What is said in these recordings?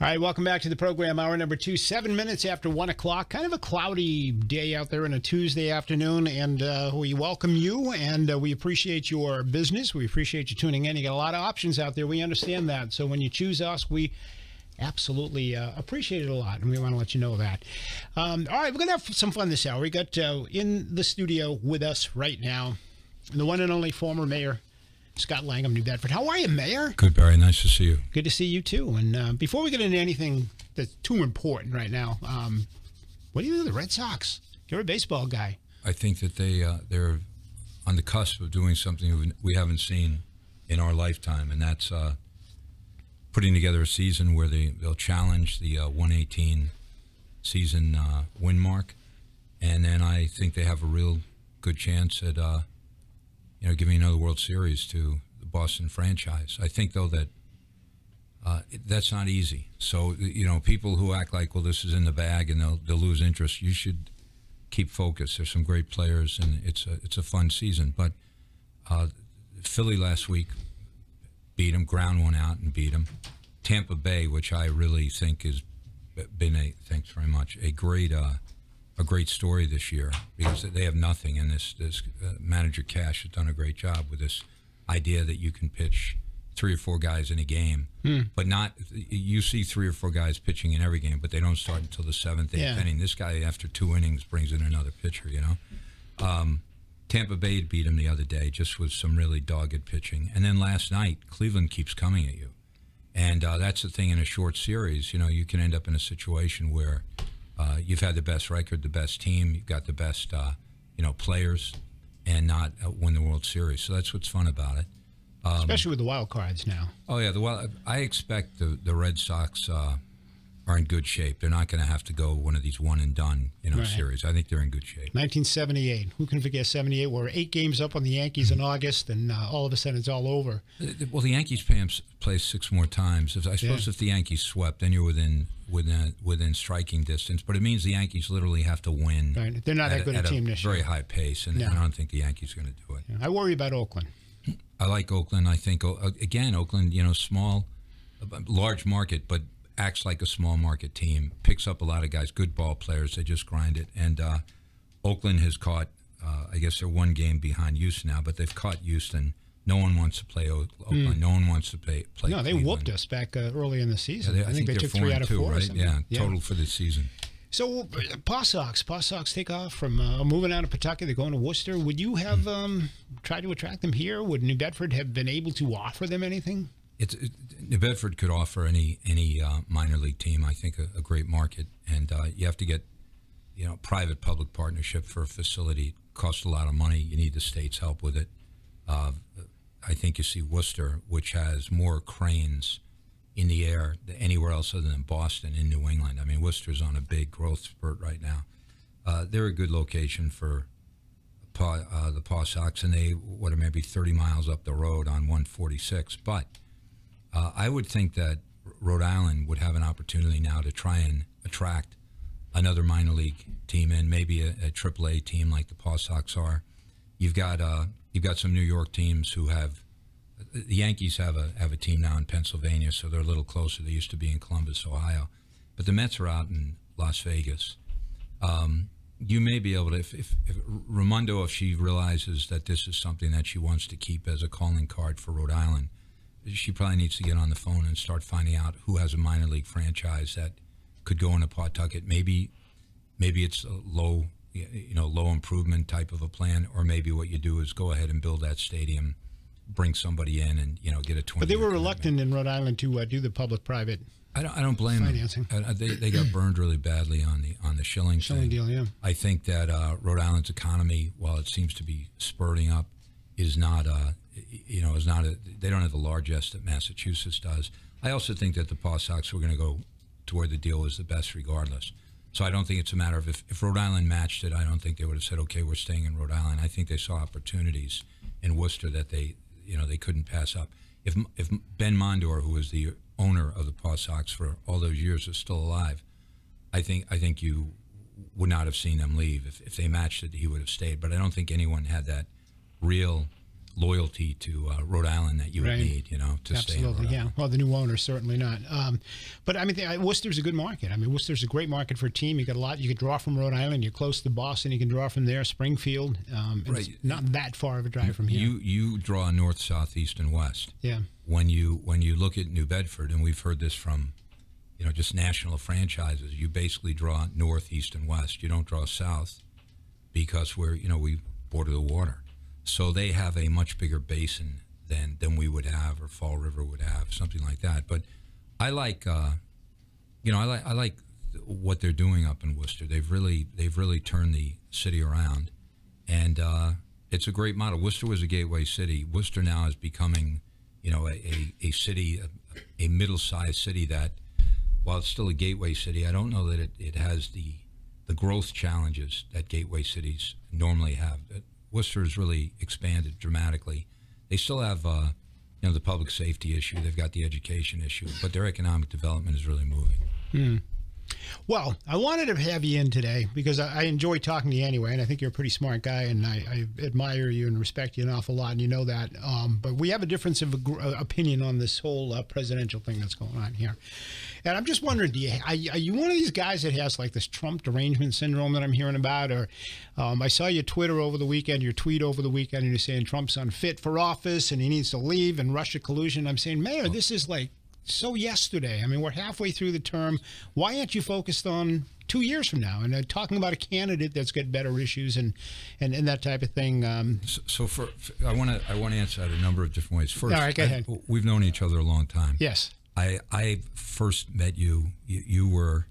All right, welcome back to the program. Hour number 2, 7 minutes after 1 o'clock. Kind of a cloudy day out there on a Tuesday afternoon, and we welcome you, and we appreciate your business. We appreciate you tuning in. You got a lot of options out there. We understand that. So when you choose us, we absolutely appreciate it a lot, and we want to let you know that. All right, we're going to have some fun this hour. We got in the studio with us right now the one and only former Mayor Scott Lang of New Bedford. How are you, Mayor? Good, Barry. Nice to see you. Good to see you, too. And before we get into anything that's too important right now, what do you think of the Red Sox? You're a baseball guy. I think that they're on the cusp of doing something we haven't seen in our lifetime, and that's putting together a season where they'll challenge the 118 season win mark. And then I think they have a real good chance at giving another World Series to the Boston franchise. I think, though, that that's not easy. So, people who act like, well, this is in the bag and they'll lose interest, you should keep focused. There's some great players, and it's a fun season. But Philly last week beat them, ground one out and beat them. Tampa Bay, which I really think has been thanks very much, a great story this year, because they have nothing, and this manager Cash has done a great job with this idea that you can pitch 3 or 4 guys in a game, but not, you see 3 or 4 guys pitching in every game, but they don't start until the 7th, 8th inning. This guy, after 2 innings, brings in another pitcher, Tampa Bay beat him the other day, just with some really dogged pitching. And then last night, Cleveland keeps coming at you. And that's the thing in a short series, you can end up in a situation where you've had the best record, the best team, you've got the best, players, and not win the World Series. So that's what's fun about it. Especially with the wild cards now. Oh, yeah. I expect the Red Sox are in good shape. They're not going to have to go one of these one-and-done, series. I think they're in good shape. 1978. Who can forget 78? We're 8 games up on the Yankees in August, and all of a sudden it's all over. Well, the Yankees play 6 more times. I suppose if the Yankees swept, then you're within striking distance. But it means the Yankees literally have to win. Right. They're not that good a team this year. Very high pace, and I don't think the Yankees are going to do it. Yeah. I worry about Oakland. I like Oakland. I think, again, Oakland, small, large market, but acts like a small market team, picks up a lot of guys, good ball players. They just grind it. And Oakland has caught, I guess they're 1 game behind Houston now, but they've caught Houston. No one wants to play Oakland. No one wants to play No, they Cleveland. Whooped us back early in the season. Yeah, I think they took 3 out of 4, right? Yeah, total for the season. So, Paw Sox take off from moving out of Pawtucket. They're going to Worcester. Would you have tried to attract them here? Would New Bedford have been able to offer them anything? New Bedford could offer any minor league team, I think, a great market. And you have to get, private-public partnership for a facility. It costs a lot of money. You need the state's help with it. I think you see Worcester, which has more cranes in the air than anywhere else other than Boston in New England. I mean, Worcester's on a big growth spurt right now. They're a good location for the Paw Sox, and they are maybe 30 miles up the road on 146. But I would think that Rhode Island would have an opportunity now to try and attract another minor league team in, maybe a AAA team like the Paw Sox are. You've got some New York teams who have. The Yankees have a team now in Pennsylvania, so they're a little closer. They used to be in Columbus, Ohio, but the Mets are out in Las Vegas. You may be able to, if Raimondo, if she realizes that this is something that she wants to keep as a calling card for Rhode Island, she probably needs to get on the phone and start finding out who has a minor league franchise that could go into Pawtucket. Maybe it's a low improvement type of a plan, or maybe what you do is go ahead and build that stadium, bring somebody in, and get a 20. But they were reluctant in Rhode Island to do the public-private. I don't blame financing. Them. They got burned really badly on the Schilling deal. Yeah. I think that Rhode Island's economy, while it seems to be spurting up, is not they don't have the largesse that Massachusetts does. I also think that the Paw Sox were going to go to where the deal was the best regardless. So I don't think it's a matter of if Rhode Island matched it, I don't think they would have said, okay, we're staying in Rhode Island. I think they saw opportunities in Worcester that they couldn't pass up. If Ben Mondor, who was the owner of the Paw Sox for all those years, is still alive, I think you would not have seen them leave. If they matched it, he would have stayed. But I don't think anyone had that real loyalty to Rhode Island that you would need, to stay in Rhode Island. Yeah. Well, the new owner certainly not. But I mean, Worcester's a good market. I mean, Worcester's a great market for a team. You got a lot. You could draw from Rhode Island. You're close to Boston. You can draw from there. Springfield. It's not that far of a drive from here. You draw north, south, east, and west. Yeah. When you look at New Bedford, and we've heard this from, just national franchises, you basically draw north, east, and west. You don't draw south because we border the water. So they have a much bigger basin than we would have, or Fall River would have, something like that. But I like, I like what they're doing up in Worcester. They've really turned the city around, and it's a great model. Worcester was a gateway city. Worcester now is becoming, a city, a middle-sized city that, while it's still a gateway city, I don't know that it has the growth challenges that gateway cities normally have. Worcester has really expanded dramatically. They still have, the public safety issue. They've got the education issue, but their economic development is really moving. Well, I wanted to have you in today because I enjoy talking to you anyway, and I think you're a pretty smart guy, and I admire you and respect you an awful lot, and you know that. But we have a difference of opinion on this whole presidential thing that's going on here. And I'm just wondering, are you one of these guys that has like this Trump derangement syndrome that I'm hearing about? Or I saw your tweet over the weekend, and you're saying Trump's unfit for office and he needs to leave and Russia collusion. I'm saying, Mayor, this is like so yesterday. I mean, we're halfway through the term. Why aren't you focused on 2 years from now and talking about a candidate that's got better issues and that type of thing? So I want to answer that a number of different ways. First, all right, go ahead. We've known each other a long time. Yes. I first met you. You were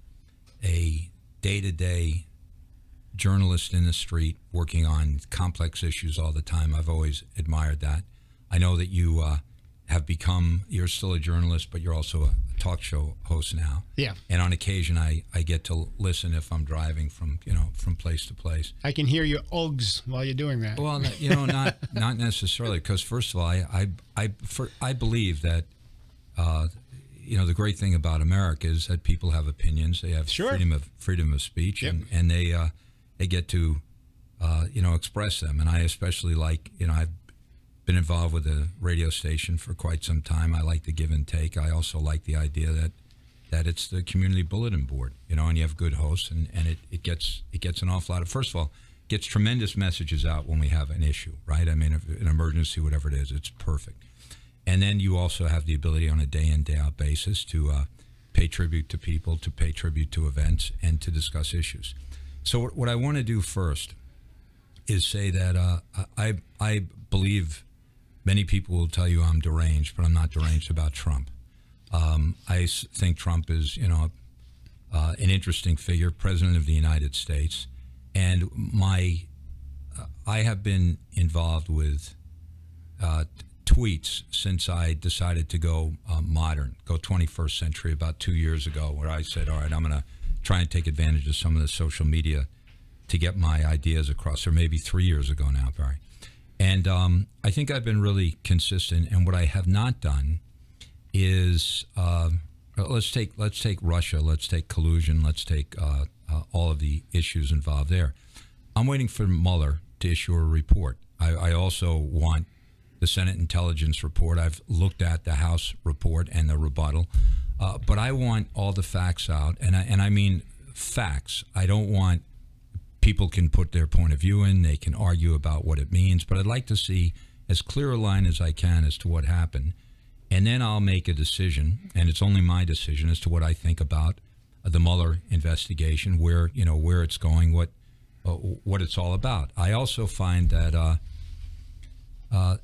a day-to-day journalist in the street working on complex issues all the time. I've always admired that. I know that you you're still a journalist, but you're also a talk show host now. Yeah. And on occasion, I get to listen if I'm driving from place to place. I can hear your Uggs while you're doing that. Well, not necessarily, because first of all, I believe that the great thing about America is that people have opinions. They have freedom of speech, and they get to express them. And I especially like I've been involved with a radio station for quite some time. I like the give and take. I also like the idea that it's the community bulletin board, and you have good hosts, and it gets an awful lot of, first of all, gets tremendous messages out when we have an issue, right? I mean, an emergency, whatever it is, it's perfect. And then you also have the ability on a day in, day out basis to pay tribute to people, to pay tribute to events, and to discuss issues. So what I want to do first is say that I believe many people will tell you I'm deranged, but I'm not deranged about Trump. I think Trump is, an interesting figure, president of the United States, and I have been involved with tweets since I decided to go modern, go 21st century about 2 years ago, where I said, all right, I'm going to try and take advantage of some of the social media to get my ideas across, or maybe 3 years ago now, Barry. And I think I've been really consistent. And what I have not done is let's take Russia, let's take collusion, let's take all of the issues involved there. I'm waiting for Mueller to issue a report. I also want the Senate Intelligence Report. I've looked at the House report and the rebuttal, but I want all the facts out, and I mean facts. I don't want people can put their point of view in, they can argue about what it means, but I'd like to see as clear a line as I can as to what happened, and then I'll make a decision, and it's only my decision as to what I think about the Mueller investigation, where it's going, what it's all about. I also find that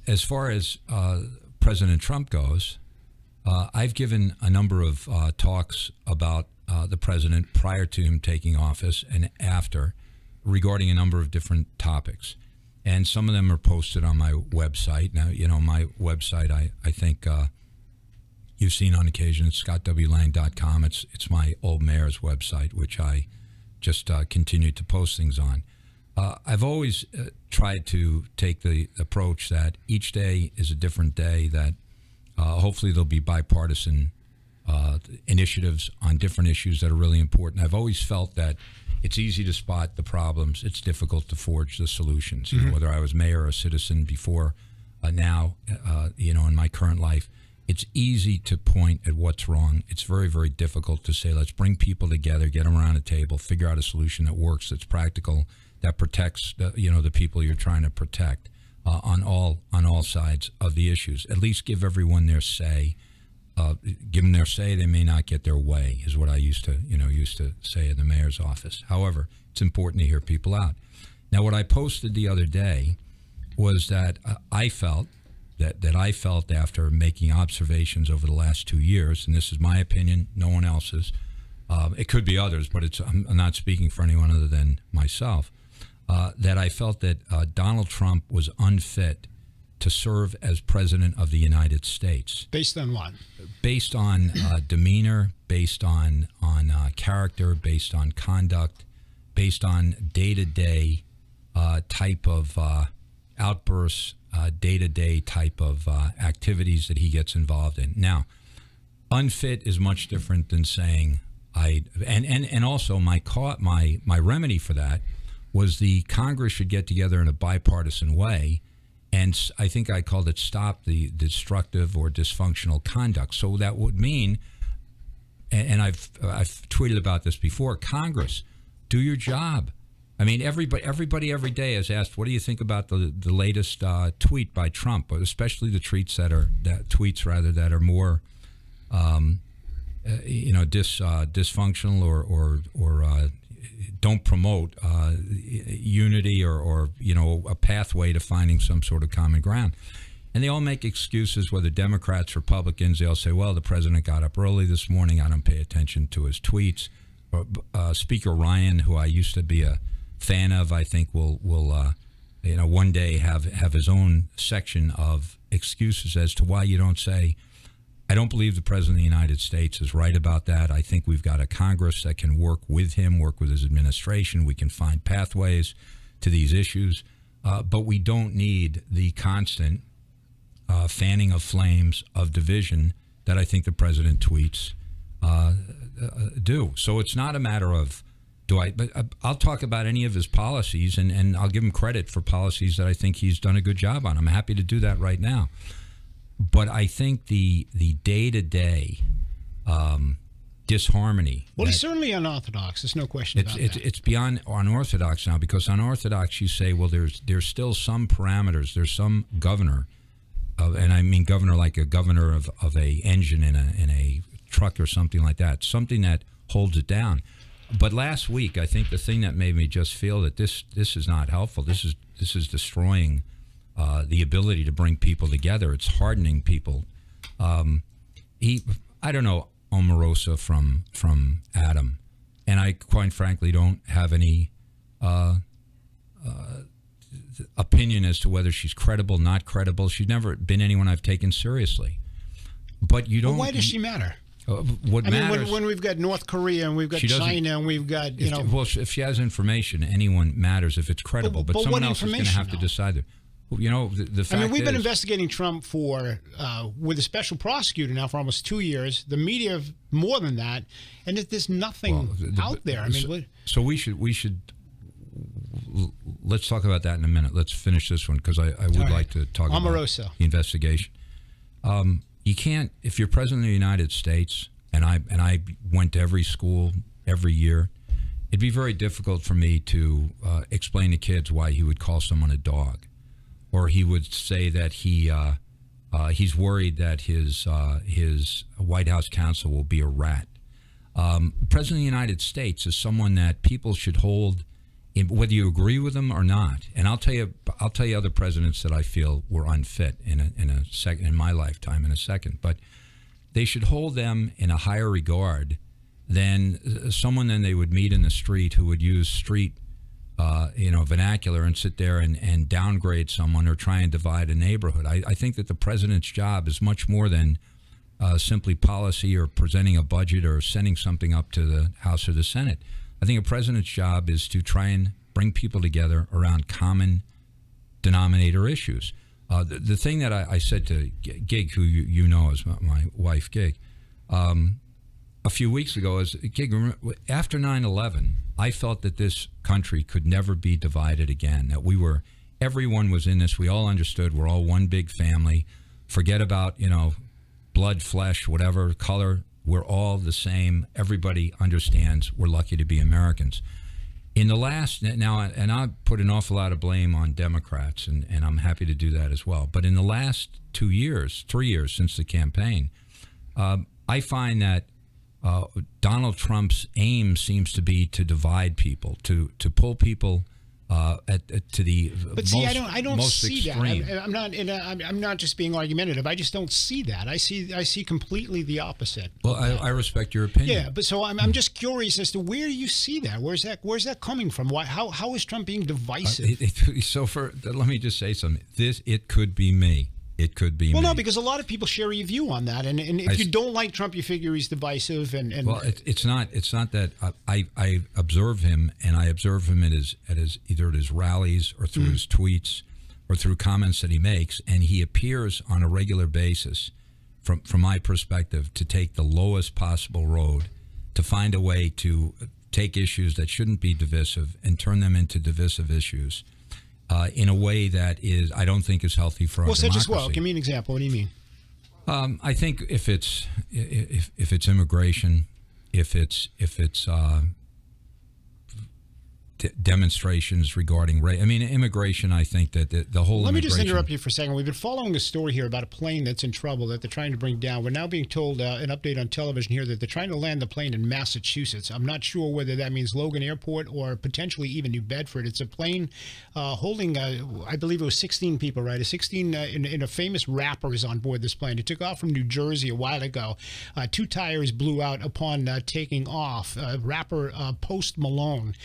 as far as President Trump goes, I've given a number of talks about the president prior to him taking office and after, regarding a number of different topics. And some of them are posted on my website. Now, my website, I think you've seen on occasion, it's scottwlang.com. It's my old mayor's website, which I just continue to post things on. I've always tried to take the approach that each day is a different day, that hopefully there'll be bipartisan initiatives on different issues that are really important. I've always felt that it's easy to spot the problems. It's difficult to forge the solutions. Whether I was mayor or a citizen before now, in my current life. It's easy to point at what's wrong. It's very, very difficult to say, let's bring people together, get them around a table, figure out a solution that works, that's practical, that protects the people you're trying to protect on all sides of the issues. At least give everyone their say. Give them their say. They may not get their way, is what I used to say in the mayor's office. However, it's important to hear people out. Now, what I posted the other day was that I felt after making observations over the last 2 years, and this is my opinion, no one else's. It could be others, but I'm not speaking for anyone other than myself. That I felt that Donald Trump was unfit to serve as president of the United States. Based on what? Based on demeanor, based on character, based on conduct, based on day-to-day type of outbursts, day-to-day type of activities that he gets involved in. Now, unfit is much different than saying and also my remedy for that was the Congress should get together in a bipartisan way, and I think I called it stop the destructive or dysfunctional conduct. So that would mean, and I've tweeted about this before, Congress, do your job. I mean, everybody every day has asked, what do you think about the latest tweet by Trump, especially the tweets that are more, dysfunctional or don't promote unity or a pathway to finding some sort of common ground. And they all make excuses, whether Democrats, Republicans. They all say, well, the president got up early this morning. I don't pay attention to his tweets. Speaker Ryan, who I used to be a fan of, I think will one day have his own section of excuses as to why you don't say, I don't believe the president of the United States is right about that. I think we've got a Congress that can work with him, work with his administration. We can find pathways to these issues, but we don't need the constant fanning of flames of division that I think the president tweets do. So it's not a matter of but I'll talk about any of his policies, and I'll give him credit for policies that I think he's done a good job on. I'm happy to do that right now. But I think the day-to-day disharmony. Well, he's certainly unorthodox. There's no question about that. It's beyond unorthodox now, because unorthodox, you say, well, there's still some parameters. There's some governor, and I mean governor like a governor of a engine in a truck or something like that, something that holds it down. But last week, I think the thing that made me just feel that this is not helpful. This is destroying the ability to bring people together. It's hardening people. I don't know Omarosa from Adam, and I quite frankly don't have any opinion as to whether she's credible, not credible. She's never been anyone I've taken seriously. But you don't. Well, why does she matter? What matters? When we've got North Korea and we've got China and we've got Well, if she has information, anyone matters if it's credible. But someone else is going to have to decide it. The fact we've been investigating Trump for with a special prosecutor now for almost 2 years. The media more than that, and there's nothing out there. I mean, so we should. Let's talk about that in a minute. Let's finish this one because I would like to talk about the investigation. You can't, if you're president of the United States, and I went to every school every year, it'd be very difficult for me to explain to kids why he would call someone a dog, or he would say that he's worried that his White House counsel will be a rat. The president of the United States is someone that people should hold, whether you agree with them or not. And I'll tell you other presidents that I feel were unfit in my lifetime in a second. But they should hold them in a higher regard than someone that they would meet in the street who would use street vernacular and sit there and downgrade someone or try and divide a neighborhood. I think that the president's job is much more than simply policy or presenting a budget or sending something up to the House or the Senate. I think a president's job is to try and bring people together around common denominator issues. The thing that I said to Gig, who you know as my wife, Gig, a few weeks ago is, Gig, after 9/11, I felt that this country could never be divided again, that everyone was in this. We all understood we're all one big family. Forget about, blood, flesh, whatever color. We're all the same. Everybody understands we're lucky to be Americans. In the last, now, and I put an awful lot of blame on Democrats, and I'm happy to do that as well. But in the last 3 years since the campaign, I find that Donald Trump's aim seems to be to divide people, to pull people to the I don't most see extreme. that. I'm not just being argumentative. I just don't see that. I see completely the opposite. Well, I respect your opinion. Yeah, but so I'm just curious as to where you see that. Where's that coming from? Why? How is Trump being divisive? Let me just say something. It could be me. It could be. Well, me. no, because a lot of people share your view on that, and if you don't like Trump, you figure he's divisive. Well, it's not that I observe him, and I observe him either at his rallies or through his tweets or through comments that he makes, and he appears on a regular basis, from my perspective, to take the lowest possible road, to find a way to take issues that shouldn't be divisive and turn them into divisive issues. In a way that I don't think is healthy for our democracy. Such as well. Give me an example. What do you mean? I think if it's immigration, if it's demonstrations regarding race. I mean, immigration. I think that the whole. Let me just interrupt you for a second. We've been following a story here about a plane that's in trouble that they're trying to bring down. We're now being told an update on television here that they're trying to land the plane in Massachusetts. I'm not sure whether that means Logan Airport or potentially even New Bedford. It's a plane holding, I believe it was 16 people, right? 16 in a famous rapper is on board this plane. It took off from New Jersey a while ago. 2 tires blew out upon taking off. Rapper Post Malone.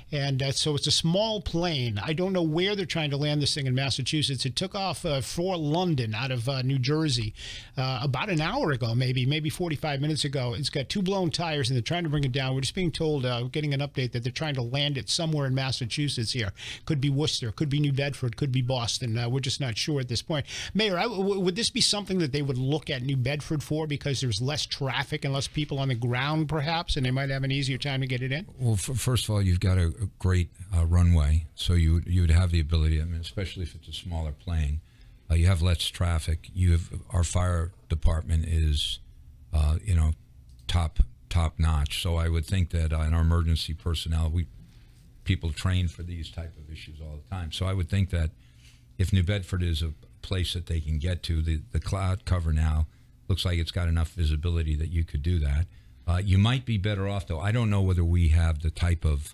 And so it's a small plane. I don't know where they're trying to land this thing in Massachusetts. It took off for London out of New Jersey about an hour ago, maybe 45 minutes ago. It's got 2 blown tires, and they're trying to bring it down. We're just being told, getting an update that they're trying to land it somewhere in Massachusetts here. Could be Worcester, could be New Bedford, could be Boston. We're just not sure at this point. Mayor, would this be something that they would look at New Bedford for because there's less traffic and less people on the ground, perhaps, and they might have an easier time to get it in? Well, first of all, you've got a great runway, so you would have the ability. I mean, especially if it's a smaller plane, you have less traffic. Our fire department is, top notch. So I would think that in our emergency personnel, people train for these type of issues all the time. So I would think that if New Bedford is a place that they can get to, the cloud cover now looks like it's got enough visibility that you could do that. You might be better off, though. I don't know whether we have the type of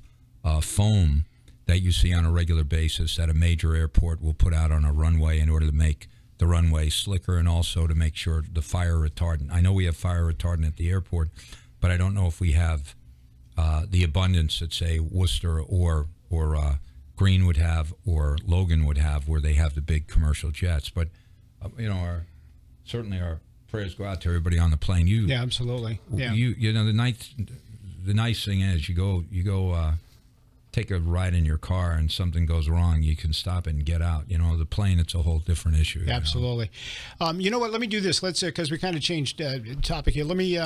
foam that you see on a regular basis that a major airport will put out on a runway in order to make the runway slicker and also to make sure the fire retardant. I know we have fire retardant at the airport, but I don't know if we have the abundance that, say, Worcester or Green would have or Logan would have, where they have the big commercial jets. But certainly our prayers go out to everybody on the plane. Yeah, absolutely. Yeah. The nice thing is you go take a ride in your car and something goes wrong, you can stop it and get out. The plane, it's a whole different issue. Absolutely. You know what? Let me do this. Let's because we kind of changed topic here. Let me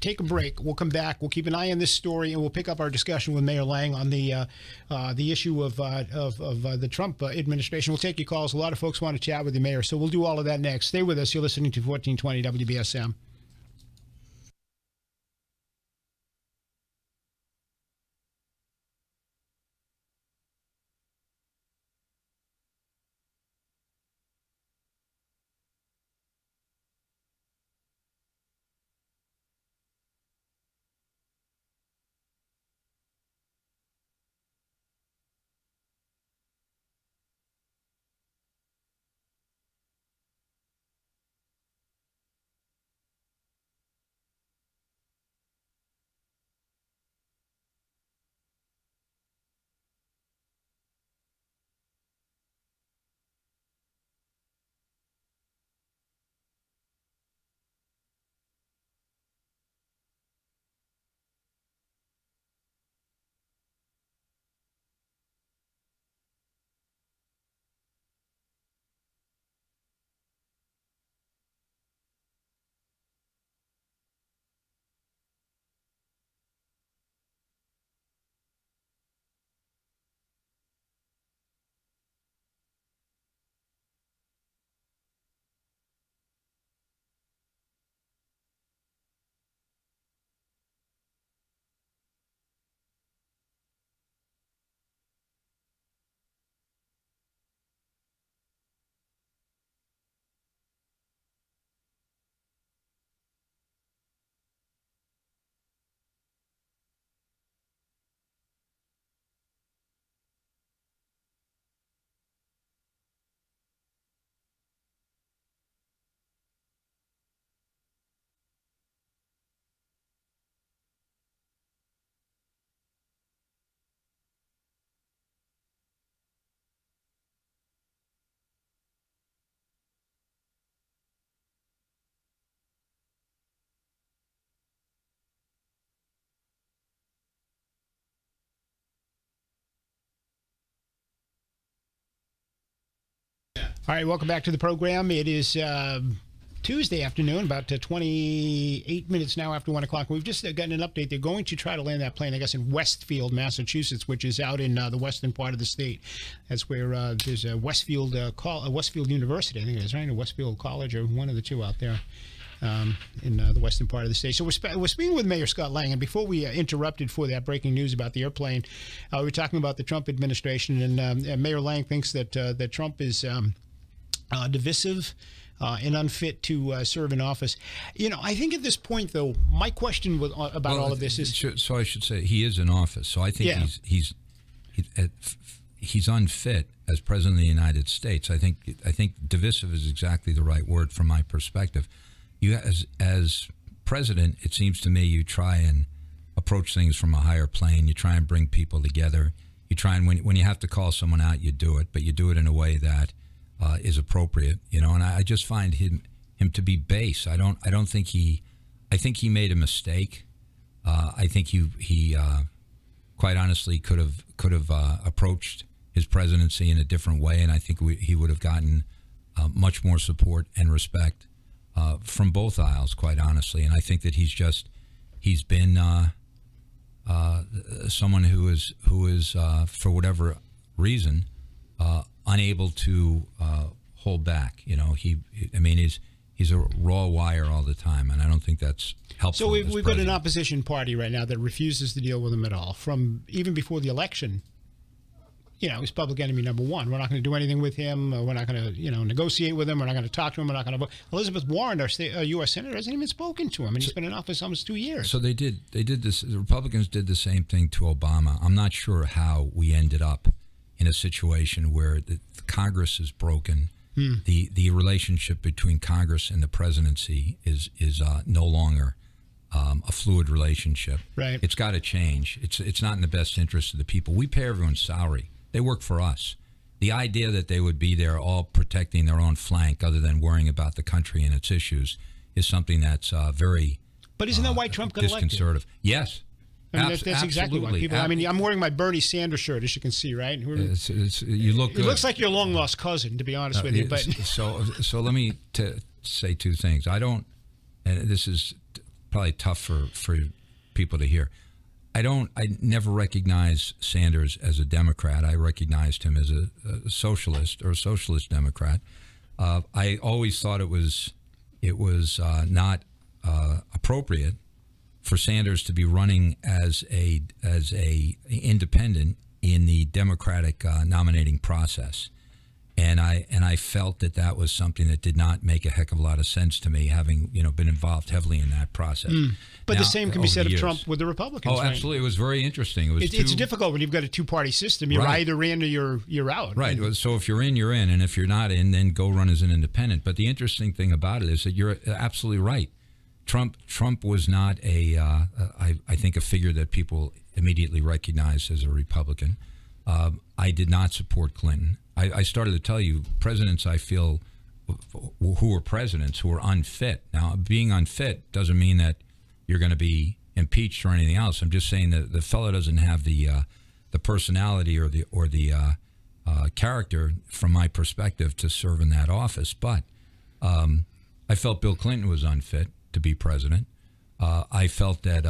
take a break. We'll come back. We'll keep an eye on this story, and we'll pick up our discussion with Mayor Lang on the issue of the Trump administration. We'll take your calls. A lot of folks want to chat with the mayor, so we'll do all of that next. Stay with us. You're listening to 1420 WBSM. All right, welcome back to the program. It is Tuesday afternoon, about 28 minutes now after 1 o'clock. We've just gotten an update. They're going to try to land that plane, I guess, in Westfield, Massachusetts, which is out in the western part of the state. That's where there's a Westfield Westfield University, I think it is, right? A Westfield College, or one of the two out there in the western part of the state. So we're speaking with Mayor Scott Lang, and before we interrupted for that breaking news about the airplane, we were talking about the Trump administration, and Mayor Lang thinks that Trump is divisive and unfit to serve in office. You know, I think at this point, though, my question about all of this is... So I should say he is in office. So I think he's unfit as President of the United States. I think divisive is exactly the right word from my perspective. You, as president, it seems to me you try and approach things from a higher plane. You try and bring people together. You try and when you have to call someone out, you do it, but you do it in a way that is appropriate, you know. And I just find him to be base. I think he made a mistake. I think he quite honestly could have approached his presidency in a different way, and I think he would have gotten much more support and respect from both aisles, quite honestly. And I think that he's been someone who is for whatever reason unable to hold back. You know, he's a raw wire all the time, and I don't think that's helpful. So we've got an opposition party right now that refuses to deal with him at all. From even before the election, you know, he's public enemy number one. We're not going to do anything with him. We're not going to, you know, negotiate with him. We're not going to talk to him. We're not going to vote. Elizabeth Warren, our U.S. Senator, hasn't even spoken to him, and he's been in office almost 2 years. So they did this. The Republicans did the same thing to Obama. I'm not sure how we ended up in a situation where the Congress is broken. The relationship between Congress and the presidency is no longer a fluid relationship. Right. It's got to change. It's not in the best interest of the people. We pay everyone's salary. They work for us. The idea that they would be there all protecting their own flank other than worrying about the country and its issues is something that's very But isn't that why Trump got elected? Disconcertive. Yes. I mean, that's exactly why people. I mean, I'm wearing my Bernie Sanders shirt, as you can see, right? You look good. It looks like your long lost cousin, to be honest with you. But so let me say two things. I don't, and this is probably tough for people to hear. I never recognized Sanders as a Democrat. I recognized him as a socialist or a socialist Democrat. I always thought it was not appropriate for Sanders to be running as a independent in the Democratic nominating process, and I felt that was something that did not make a heck of a lot of sense to me, having been involved heavily in that process. But now, the same can be said of Trump with the Republicans. Oh, right? absolutely! It was very interesting. It's difficult when you've got a two-party system. You're either in or you're out. Right. So if you're in, you're in, and if you're not in, then go run as an independent. But the interesting thing about it is that you're absolutely right. Trump was not I think a figure that people immediately recognized as a Republican. I did not support Clinton. I started to tell you, presidents I feel who were presidents who were unfit. Now, being unfit doesn't mean that you're going to be impeached or anything else. I'm just saying that the fellow doesn't have the personality or the character, from my perspective, to serve in that office. But I felt Bill Clinton was unfit to be president. I felt that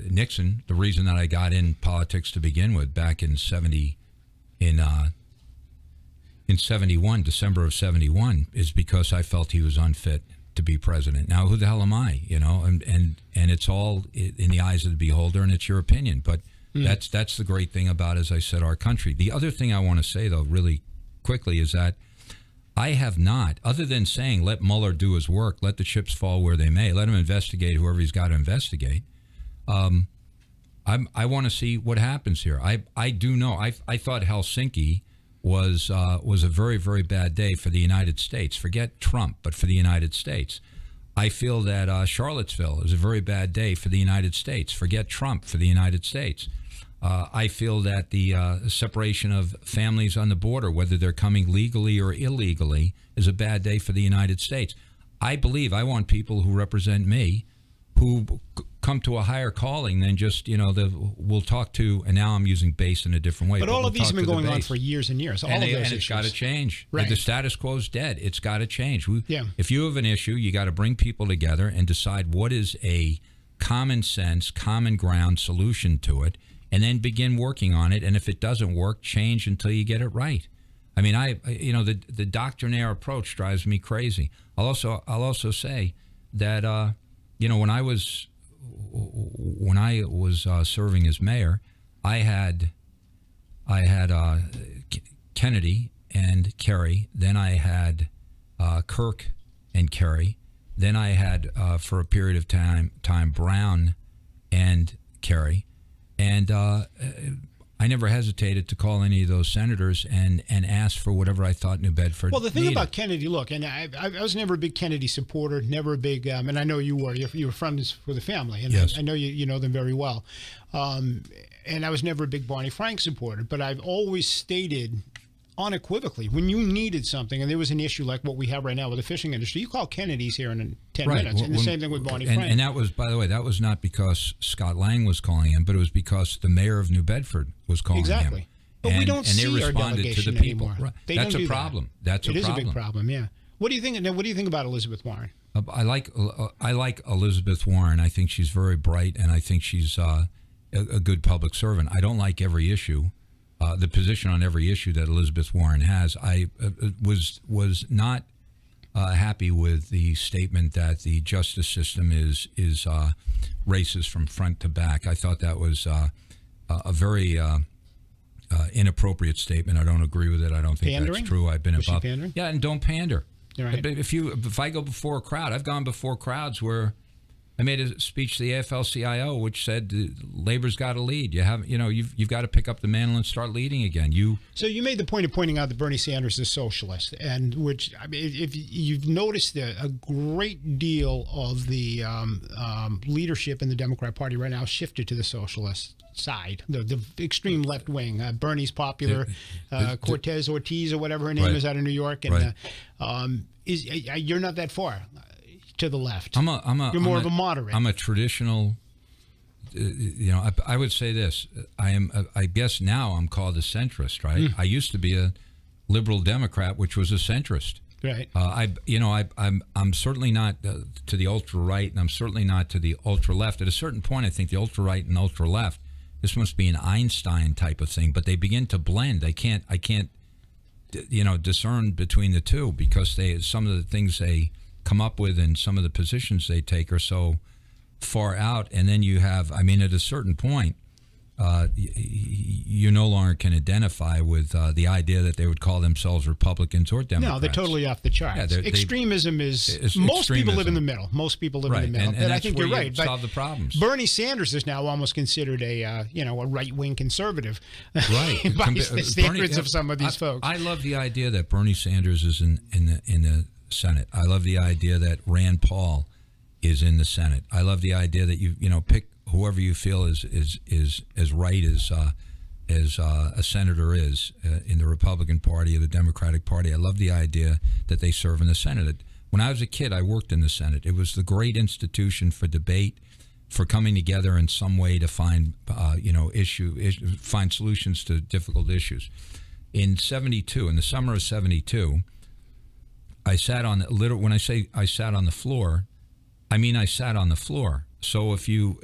Nixon, the reason that I got in politics to begin with back in 71, December of 71, is because I felt he was unfit to be president. Now, who the hell am I? And it's all in the eyes of the beholder, and it's your opinion. But that's the great thing about, as I said, our country. The other thing I want to say, though, really quickly, is that I have not, other than saying let Mueller do his work, let the chips fall where they may, let him investigate whoever he's got to investigate. I want to see what happens here. I do know. I thought Helsinki was a very, very bad day for the United States. Forget Trump, but for the United States. I feel that Charlottesville is a very bad day for the United States. Forget Trump, for the United States. I feel that the separation of families on the border, whether they're coming legally or illegally, is a bad day for the United States. I want people who represent me, who come to a higher calling than just, we'll talk to, and now I'm using base in a different way. But all we'll of these have been going on base. for years and years. And those it's got to change. Right. The status quo is dead. It's got to change. Yeah. If you have an issue, you got to bring people together and decide what is a common sense, common ground solution to it, and then begin working on it. And if it doesn't work, change until you get it right. I mean, the doctrinaire approach drives me crazy. I'll also say that when I was serving as mayor, I had Kennedy and Kerry. Then I had Kirk and Kerry. Then I had for a period of time Brown and Kerry, and I never hesitated to call any of those senators and ask for whatever I thought New Bedford Well, the thing needed. about Kennedy, look, and I was never a big Kennedy supporter, never a big, and I know you were. You were friends with the family, and Yes. I know you know them very well. And I was never a big Barney Frank supporter, but I've always stated unequivocally, when you needed something, and there was an issue like what we have right now with the fishing industry, you call Kennedy's here in 10 minutes. And the same thing with Barney Frank. And that was, by the way, that was not because Scott Lang was calling him, but it was because the mayor of New Bedford was calling him. Exactly. But we don't see our delegation anymore. Right. That's a problem. That's a problem. It is a big problem, yeah. What do you think? What do you think about Elizabeth Warren? I like Elizabeth Warren. I think she's very bright, and I think she's a good public servant. I don't like every issue. The position on every issue that Elizabeth Warren has. I was not happy with the statement that the justice system is racist from front to back. I thought that was a very inappropriate statement. I don't agree with it. I don't think pandering? That's true. I've been was about she pandering? Yeah, and don't pander. Right. If I go before a crowd, I've gone before crowds where I made a speech to the AFL-CIO, which said labor's got to lead. You've got to pick up the mantle and start leading again. So you made the point of pointing out that Bernie Sanders is socialist, and which, I mean, if you've noticed a great deal of the leadership in the Democrat Party right now shifted to the socialist side, the extreme left wing. Bernie's popular, Cortez Ortiz or whatever her name is out of New York, and you're not that far to the left. You're more of a moderate. I'm a traditional. I would say this. I guess now I'm called a centrist, right? I used to be a liberal Democrat, which was a centrist. Right. I'm certainly not to the ultra right, and I'm certainly not to the ultra left. At a certain point, I think the ultra right and ultra left. This must be an Einstein type of thing, but they begin to blend. I can't discern between the two because some of the things they come up with and some of the positions they take are so far out. And then you have, at a certain point, you no longer can identify with the idea that they would call themselves Republicans or Democrats. No, they're totally off the charts. Yeah, extremism is most people live in the middle. Most people live in the middle. And I think you're right. Solve the problems. Bernie Sanders is now almost considered a right-wing conservative. Right. By the standards of some of these folks. I love the idea that Bernie Sanders is in the Senate. I love the idea that Rand Paul is in the Senate. I love the idea that you pick whoever you feel is as right as a senator is in the Republican Party or the Democratic Party. I love the idea that they serve in the Senate. When I was a kid, I worked in the Senate. It was the great institution for debate, for coming together in some way to find find solutions to difficult issues. In the summer of '72. I sat on when I say I sat on the floor, I mean I sat on the floor. So if you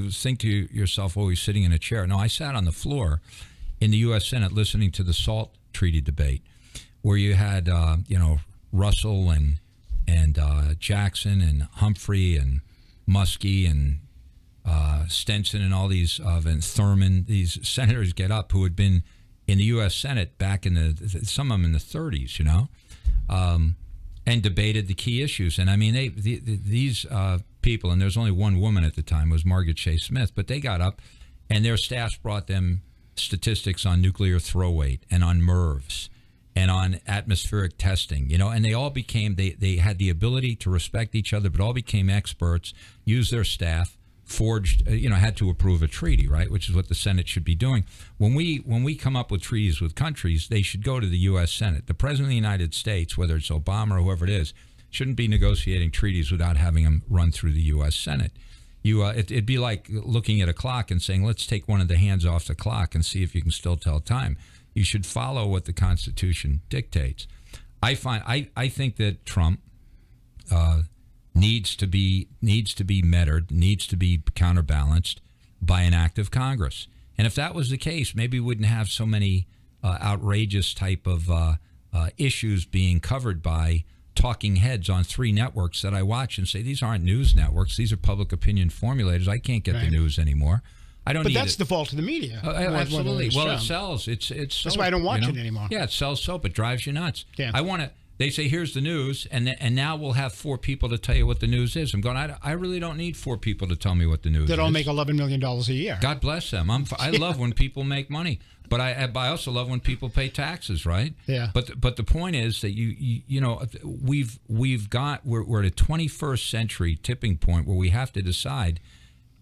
think to yourself, oh, he's sitting in a chair. No, I sat on the floor in the U.S. Senate listening to the SALT treaty debate, where you had Russell and Jackson and Humphrey and Muskie and Stenson and all these and Thurman, these senators get up who had been in the U.S. Senate back in some of them in the 30s, and debated the key issues. And these people, and there's only one woman at the time, was Margaret Shea Smith, but they got up and their staffs brought them statistics on nuclear throw weight and on MIRVs and on atmospheric testing, and they all became, they had the ability to respect each other, but all became experts, used their staff, forged, had to approve a treaty, right, which is what the Senate should be doing. When we come up with treaties with countries, they should go to the U.S. Senate. The President of the United States, whether it's Obama or whoever it is, shouldn't be negotiating treaties without having them run through the U.S. Senate. It'd be like looking at a clock and saying, let's take one of the hands off the clock and see if you can still tell time. You should follow what the Constitution dictates. I think that Trump needs to be mettered, needs to be counterbalanced by an act of Congress. And if that was the case, maybe we wouldn't have so many outrageous type of issues being covered by talking heads on 3 networks that I watch and say, these aren't news networks. These are public opinion formulators. I can't get the news anymore. I don't. But that's the fault of the media. Absolutely. Well, it sells. It's that's why I don't watch it anymore. Yeah, it sells soap. It drives you nuts. Yeah. I want to. They say, here's the news, and now we'll have 4 people to tell you what the news is. I'm going, I really don't need 4 people to tell me what the news is. That all make $11 million a year. God bless them. I love when people make money, but I also love when people pay taxes, right? Yeah. But the point is that you know we're at a 21st century tipping point where we have to decide,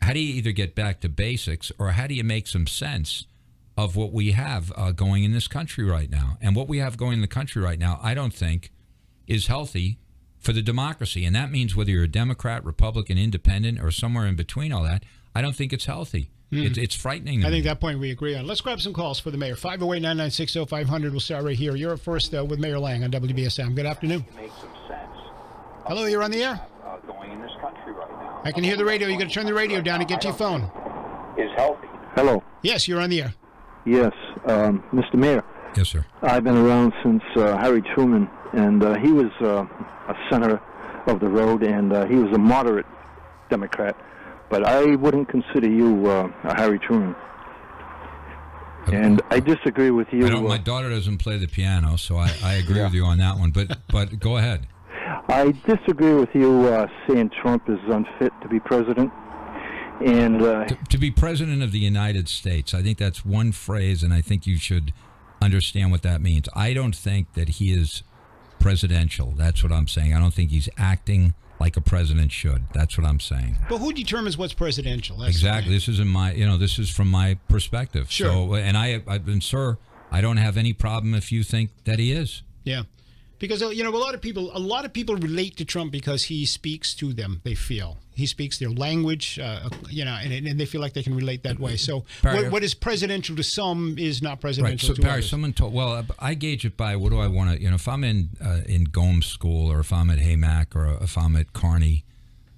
how do you either get back to basics or how do you make some sense of what we have going in this country right now? And what we have going in the country right now, I don't think is healthy for the democracy. And that means whether you're a Democrat, Republican, Independent, or somewhere in between all that, I don't think it's healthy. It's frightening. I think that point we agree on. Let's grab some calls for the mayor. 508-996-0500. We'll start right here. You're up first with Mayor Lang on WBSM. Good afternoon. Make some sense. Hello, you're on the air. Going in this country right now. I can hear the radio. You got to turn the radio down and get to your phone. Is healthy. Hello. Yes, you're on the air. Yes, Mr. Mayor. Yes, sir. I've been around since Harry Truman, and he was a center of the road, and he was a moderate Democrat. But I wouldn't consider you a Harry Truman. And I disagree with you. My daughter doesn't play the piano, so I agree with you on that one. But go ahead. I disagree with you saying Trump is unfit to be president. And to be president of the United States, I think that's one phrase, and I think you should understand what that means. I don't think that he is presidential. That's what I'm saying. I don't think he's acting like a president should. That's what I'm saying. But who determines what's presidential? That's exactly. This is this is from my perspective. Sure. So, and I've been, sir, I don't have any problem if you think that he is. Yeah. Because, a lot of people relate to Trump because he speaks to them, they feel. He speaks their language, and they feel like they can relate that way. So Barry, what is presidential to some is not presidential to Barry, others. someone told, well, I gauge it by what do I want to, if I'm in Gomes School, or if I'm at Haymack, or if I'm at Kearney,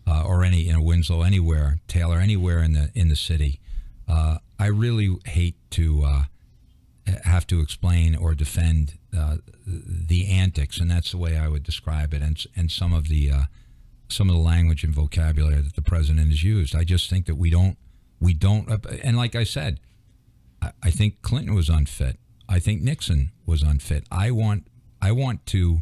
or Winslow, anywhere, Taylor, anywhere in the city, I really hate to have to explain or defend the antics, and that's the way I would describe it, and some of the language and vocabulary that the president has used. I just think that we don't, and like I said, I think Clinton was unfit. I think Nixon was unfit. I want to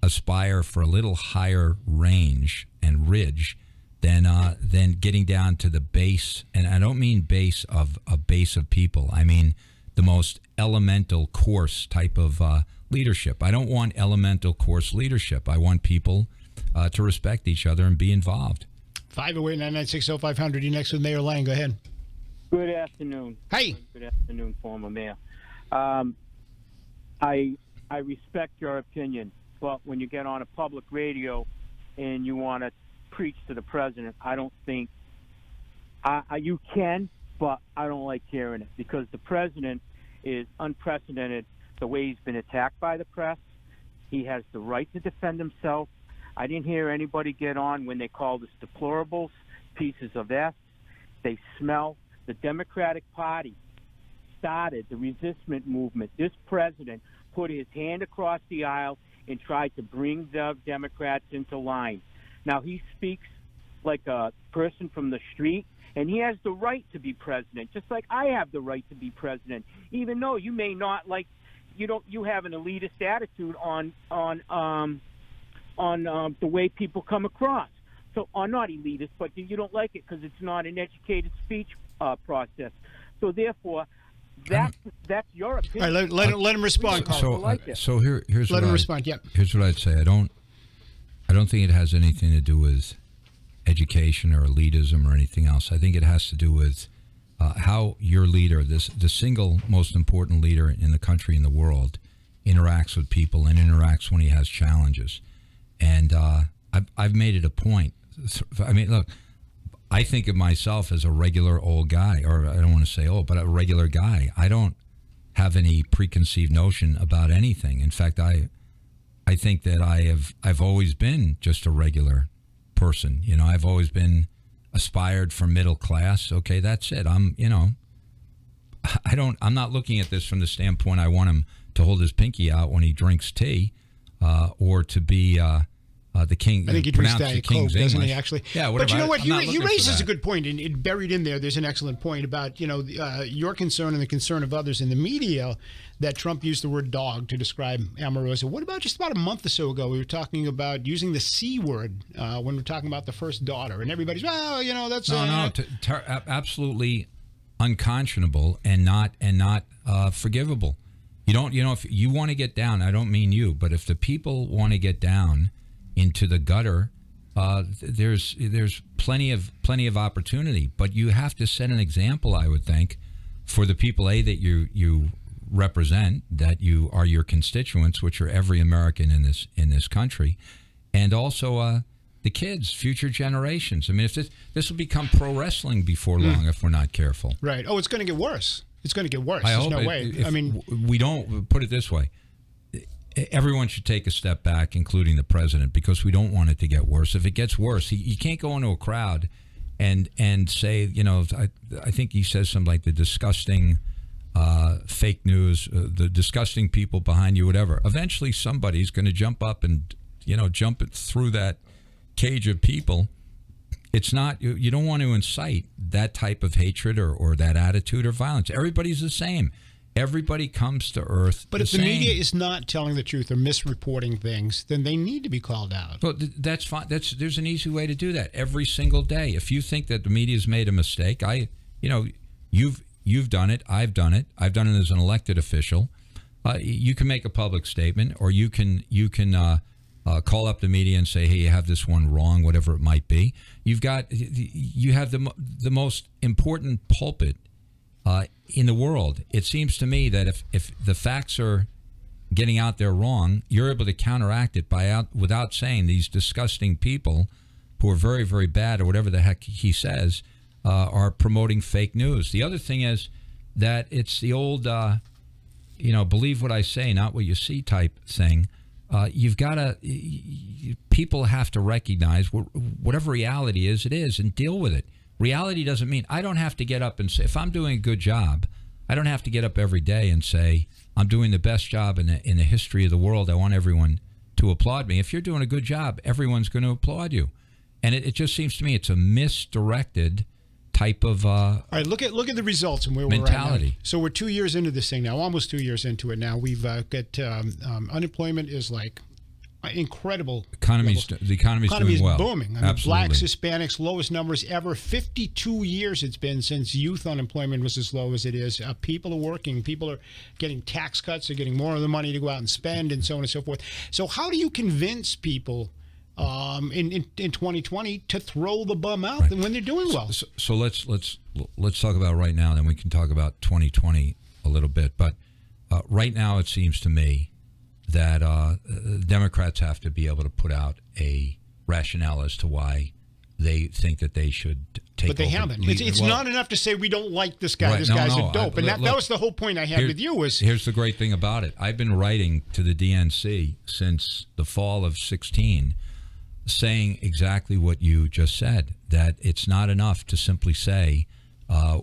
aspire for a little higher range and ridge than getting down to the base, and I don't mean base of a base of people. I mean the most elemental, coarse type of leadership. I don't want elemental, coarse leadership. I want people to respect each other and be involved. 508-996-0500. You next with Mayor Lang. Go ahead. Good afternoon. Hey. Good afternoon, former mayor. I respect your opinion, but when you get on a public radio and you want to preach to the president, I don't think you can, but I don't like hearing it, because the president is unprecedented the way he's been attacked by the press. He has the right to defend himself. I didn't hear anybody get on when they called us deplorables, pieces of S. They smell. The Democratic Party started the resistance movement. This president put his hand across the aisle and tried to bring the Democrats into line. Now, he speaks like a person from the street, and he has the right to be president, just like I have the right to be president, even though you may not like, you have an elitist attitude on the way people come across. So, or not elitist, but you don't like it because it's not an educated speech process. So, therefore, that's your opinion. All right, let him respond, Carl. So here's let what him respond. Yeah. Here's what I'd say. I don't think it has anything to do with education or elitism or anything else. I think it has to do with how your leader, the single most important leader in the country, in the world, interacts with people and interacts when he has challenges. And I've made it a point. I mean, look, I think of myself as a regular old guy, or I don't want to say old, but a regular guy. I don't have any preconceived notion about anything. In fact, I think that I've always been just a regular person. You know, I've always been aspired for middle class. Okay, that's it. I'm not looking at this from the standpoint I want him to hold his pinky out when he drinks tea, or to be the king. I think he drinks Diet Coke, doesn't he, actually? Yeah, whatever. But you know what? He raises a good point, and it buried in there's an excellent point about, your concern and the concern of others in the media that Trump used the word dog to describe Omarosa. What about just about a month or so ago, we were talking about using the C word when we were talking about the first daughter, and everybody's, that's... absolutely unconscionable and not forgivable. If you want to get down, I don't mean you, but if the people want to get down into the gutter, there's plenty of opportunity, but you have to set an example, I would think, for the people that you represent, that you are your constituents, which are every American in this country, and also the kids, future generations. I mean, if this will become pro wrestling before long if we're not careful. Right. Oh, it's going to get worse. It's going to get worse. There's no way. I mean, we don't put it this way. Everyone should take a step back, including the president, because we don't want it to get worse. If it gets worse, you can't go into a crowd and say, I think he says something like the disgusting fake news, the disgusting people behind you, whatever. Eventually, somebody's going to jump up and, jump it through that cage of people. It's not, you don't want to incite that type of hatred or that attitude or violence. Everybody's the same. Everybody comes to earth. But if the media is not telling the truth or misreporting things, then they need to be called out. Well, that's fine. There's an easy way to do that every single day. If you think that the media's made a mistake, you've done it. I've done it. I've done it as an elected official. You can make a public statement, or you can call up the media and say, "Hey, you have this one wrong," whatever it might be. You have the most important pulpit in the world. It seems to me that if the facts are getting out there wrong, you're able to counteract it without saying these disgusting people who are very, very bad, or whatever the heck he says, are promoting fake news. The other thing is that it's the old, believe what I say, not what you see type thing. People have to recognize whatever reality is, it is, and deal with it. Reality doesn't mean I don't have to get up and say, if I'm doing a good job, I don't have to get up every day and say, I'm doing the best job in the history of the world. I want everyone to applaud me. If you're doing a good job, everyone's going to applaud you. And it just seems to me it's a misdirected type of all right, look at the results and where mentality. We're at now. So we're 2 years into this thing now, almost 2 years into it now. We've got unemployment is like incredible. The economy's doing well. Booming. I mean, blacks, Hispanics, lowest numbers ever. 52 years it's been since youth unemployment was as low as it is. People are working. People are getting tax cuts. They're getting more of the money to go out and spend, and so on and so forth. So how do you convince people in 2020 to throw the bum out when they're doing well? So let's talk about right now, then we can talk about 2020 a little bit. But right now, it seems to me that Democrats have to be able to put out a rationale as to why they think that they should take over. But they haven't. It's not enough to say we don't like this guy. Right. This guy's a dope. And that was the whole point I had with you. Here's the great thing about it. I've been writing to the DNC since the fall of 2016, saying exactly what you just said, that it's not enough to simply say,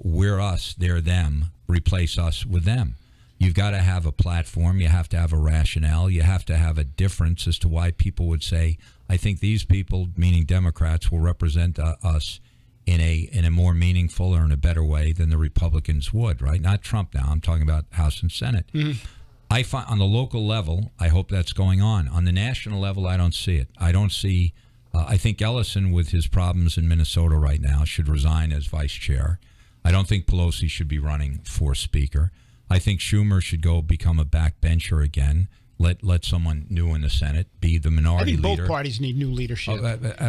we're us, they're them, replace us with them. You've got to have a platform. You have to have a rationale. You have to have a difference as to why people would say, I think these people, meaning Democrats, will represent us in a more meaningful or in a better way than the Republicans would, right? Not Trump now. I'm talking about House and Senate. Mm-hmm. I find on the local level, I hope that's going on. On the national level, I don't see it. I don't see. I think Ellison, with his problems in Minnesota right now, should resign as vice chair. I don't think Pelosi should be running for speaker. I think Schumer should go become a backbencher again. Let someone new in the Senate be the minority leader. I think both parties need new leadership.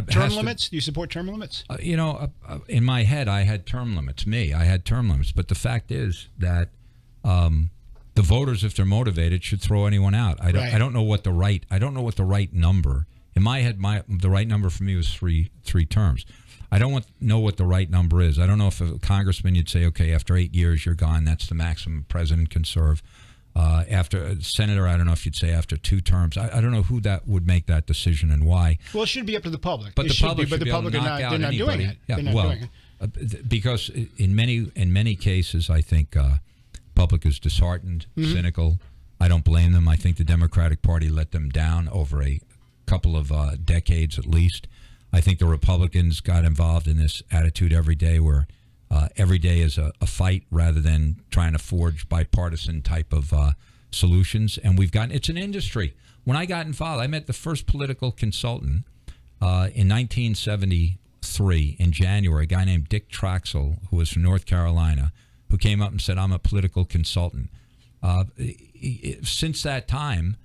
Term limits? Do you support term limits? In my head, I had term limits. I had term limits. But the fact is that the voters, if they're motivated, should throw anyone out. I don't know what the right. I don't know what the right number. In my head, the right number for me was three terms. I don't know what the right number is. I don't know if a congressman you'd say, okay, after 8 years you're gone. That's the maximum a president can serve. After a senator, I don't know if you'd say after 2 terms. I don't know who that would make that decision and why. Well, it should be up to the public. But it the public should be, but the public are not doing it. Yeah, They're not well, doing it. Because in many cases, I think public is disheartened, cynical. I don't blame them. I think the Democratic Party let them down over a couple of decades at least. I think the Republicans got involved in this attitude every day where every day is a fight rather than trying to forge bipartisan type of solutions. And it's an industry. When I got involved, I met the first political consultant in 1973 in January, a guy named Dick Traxel, who was from North Carolina, who came up and said, I'm a political consultant. Since that time,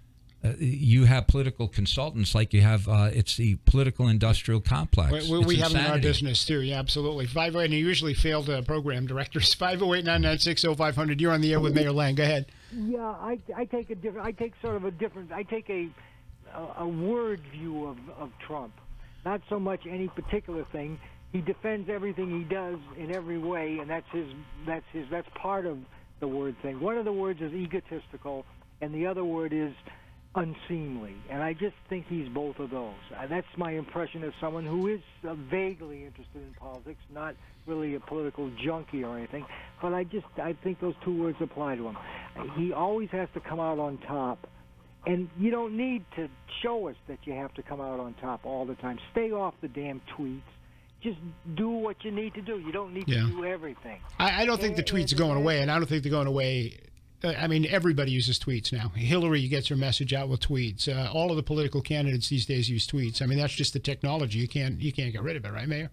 you have political consultants like you have. It's the political industrial complex. We have in our business too. Yeah, absolutely. 508, and you usually failed program directors. 508-996-0500. You're on the air with Mayor Lang. Go ahead. Yeah, I take a word view of Trump, not so much any particular thing. He defends everything he does in every way, and that's part of the word thing. One of the words is egotistical, and the other word is unseemly, and I just think he's both of those. That's my impression as someone who is vaguely interested in politics, not really a political junkie or anything, but I think those 2 words apply to him. He always has to come out on top, and you don't need to show us that you have to come out on top all the time. Stay off the damn tweets. Just do what you need to do. You don't need to do everything. I don't think the tweets are going away, and I don't think they're going away. I mean, everybody uses tweets now. Hillary gets her message out with tweets. All of the political candidates these days use tweets. I mean, that's just the technology. You can't get rid of it, right, Mayor?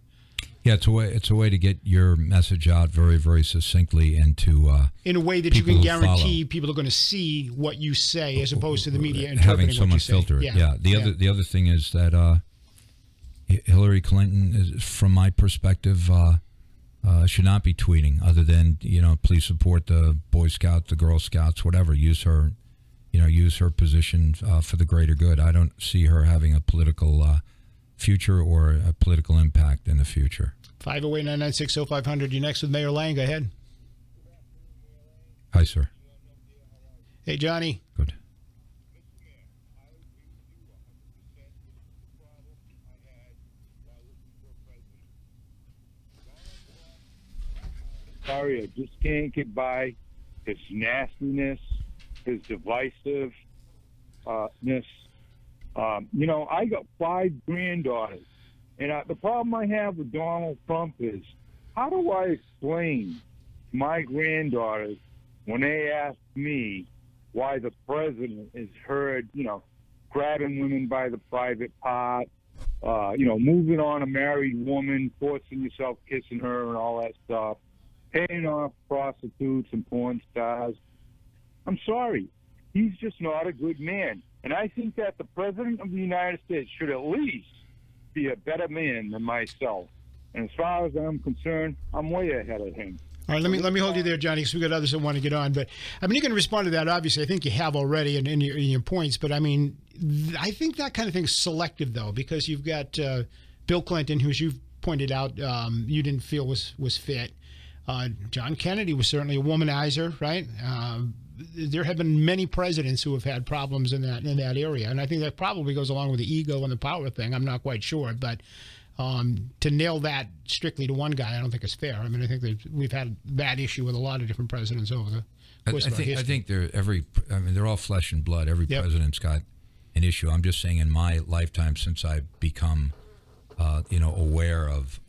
Yeah, it's a way to get your message out very, very succinctly and to in a way that you can guarantee people are going to see what you say, as opposed to the media having someone what you say. filter it. Yeah. The other thing is that Hillary Clinton is, from my perspective, should not be tweeting, other than, please support the Boy Scouts, the Girl Scouts, whatever. Use her position for the greater good. I don't see her having a political future or a political impact in the future. 508-996-0500. You're next with Mayor Lang. Go ahead. Hi, sir. Hey, Johnny. Good. Sorry, I just can't get by his nastiness, his divisiveness. I got 5 granddaughters, and the problem I have with Donald Trump is, how do I explain to my granddaughters when they ask me why the president is heard, grabbing women by the private part, moving on a married woman, forcing yourself kissing her and all that stuff, paying off prostitutes and porn stars. I'm sorry. He's just not a good man. And I think that the President of the United States should at least be a better man than myself. And as far as I'm concerned, I'm way ahead of him. All right, let me hold you there, Johnny, because we've got others that want to get on. But, I mean, you can respond to that, obviously. I think you have already in your points. But, I mean, I think that kind of thing is selective, though, because you've got Bill Clinton, who, as you've pointed out, you didn't feel was fit. John Kennedy was certainly a womanizer, right? There have been many presidents who have had problems in that area, and I think that probably goes along with the ego and the power thing. I'm not quite sure, but to nail that strictly to one guy, I don't think is fair. I mean, I think that we've had that issue with a lot of different presidents over the course of our history. I think they're all flesh and blood. Every president's got an issue. I'm just saying, in my lifetime, since I've become, aware of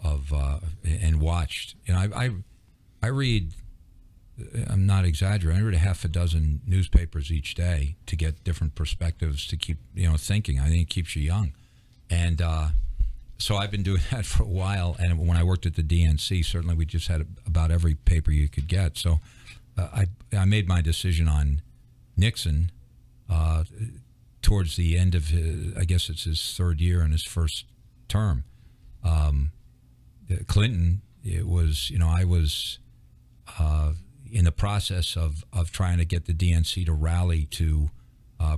and watched, I read, I'm not exaggerating, I read a half a dozen newspapers each day to get different perspectives to keep, thinking. I think it keeps you young. And so I've been doing that for a while. And when I worked at the DNC, certainly we just had about every paper you could get. So I made my decision on Nixon towards the end of I guess it's his 3rd year in his first term. Clinton, it was, I was in the process of trying to get the DNC to rally to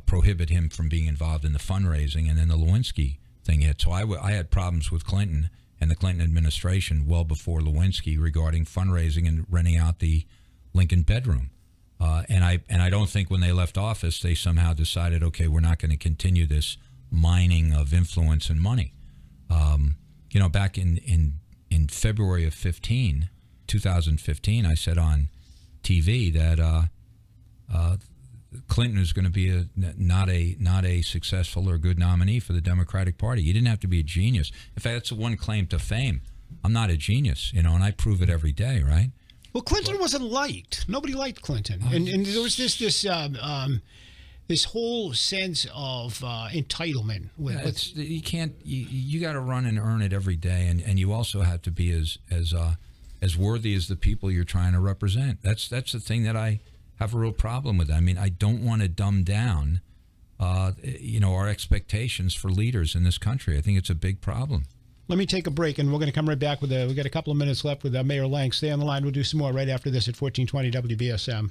prohibit him from being involved in the fundraising, and then the Lewinsky thing hit. So I had problems with Clinton, and the Clinton administration well before Lewinsky regarding fundraising and renting out the Lincoln bedroom. And I don't think when they left office they somehow decided, okay, we're not going to continue this mining of influence and money. Back in February of 2015, I said on TV that Clinton is going to be not a successful or good nominee for the Democratic Party. You didn't have to be a genius. In fact, that's the one claim to fame. I'm not a genius, and I prove it every day, right? Well, Clinton wasn't liked. Nobody liked Clinton, and there was this whole sense of entitlement. You can't. You got to run and earn it every day, and you also have to be as worthy as the people you're trying to represent. That's the thing that I have a real problem with. I mean, I don't want to dumb down, our expectations for leaders in this country. I think it's a big problem. Let me take a break, and we're going to come right back with we got a couple of minutes left with Mayor Lang. Stay on the line. We'll do some more right after this at 1420 WBSM.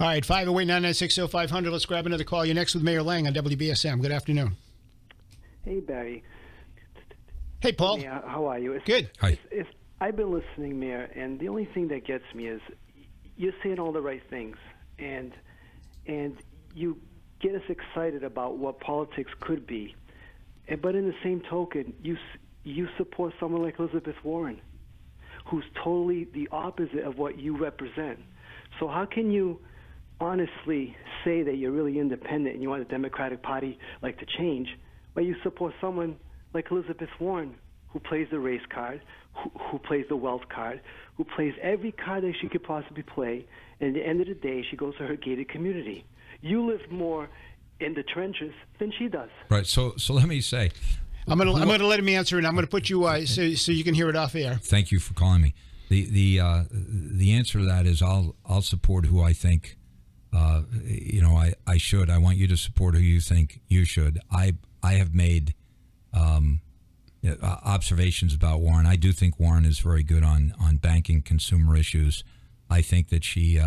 All right, 508-996-0500. Let's grab another call. You're next with Mayor Lang on WBSM. Good afternoon. Hey, Barry. Hey, Paul. Hey, how are you? Good. Hi. I've been listening, Mayor, and the only thing that gets me is you're saying all the right things, and you get us excited about what politics could be. But in the same token, you support someone like Elizabeth Warren, who's totally the opposite of what you represent. So how can you honestly say that you're really independent and you want the Democratic Party to change, but you support someone like Elizabeth Warren, who plays the race card, who plays the wealth card, who plays every card that she could possibly play, and at the end of the day, she goes to her gated community. You live more in the trenches than she does. Right. So let me say, I'm gonna let him answer, and I'm gonna put you so you can hear it off air. Thank you for calling me. The answer to that is I'll support who I think I should. I want you to support who you think you should. I have made observations about Warren. I do think Warren is very good on banking consumer issues. I think that she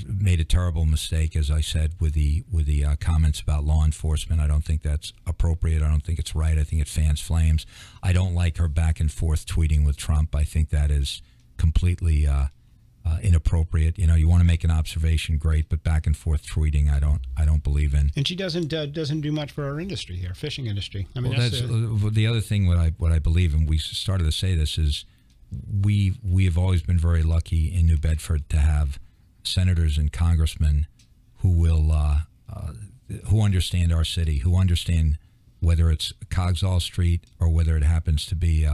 made a terrible mistake, as I said, with the comments about law enforcement. I don't think that's appropriate. I don't think it's right. I think it fans flames. I don't like her back and forth tweeting with Trump. I think that is completely inappropriate. You want to make an observation, great, but back and forth tweeting, I don't believe in. And she doesn't do much for our industry here, fishing industry. I mean, well, that's the other thing. What I believe, and we started to say this, is we have always been very lucky in New Bedford to have senators and congressmen who who understand our city, who understand whether it's Coggeshall Street or whether it happens to be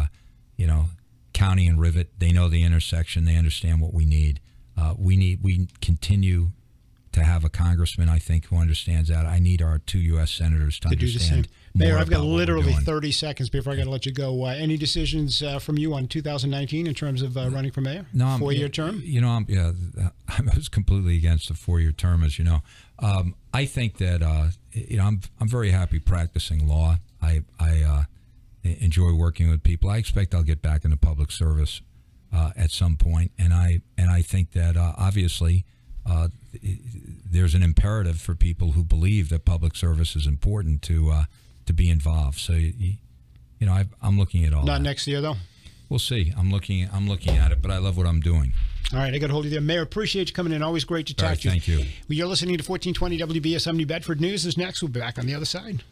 County and Rivet. They know the intersection. They understand what we need. We continue to have a congressman, I think, who understands that. I need our 2 U.S. senators to understand do the same. more Mayor, I've got about what literally we're doing. 30 seconds before I got to let you go. Any decisions from you on 2019 in terms of running for mayor? No, 4-year term? I was completely against a 4-year term, as you know. I think that I'm very happy practicing law. I enjoy working with people. I expect I'll get back into public service at some point, and I think that obviously there's an imperative for people who believe that public service is important to be involved. So I'm looking at all. Not that. next year though. We'll see. I'm looking at it, but I love what I'm doing. All right, I got to hold you there. Mayor, appreciate you coming in. Always great to talk to you. Thank you. Well, you're listening to 1420 WBSM New Bedford News. Is next. We'll be back on the other side.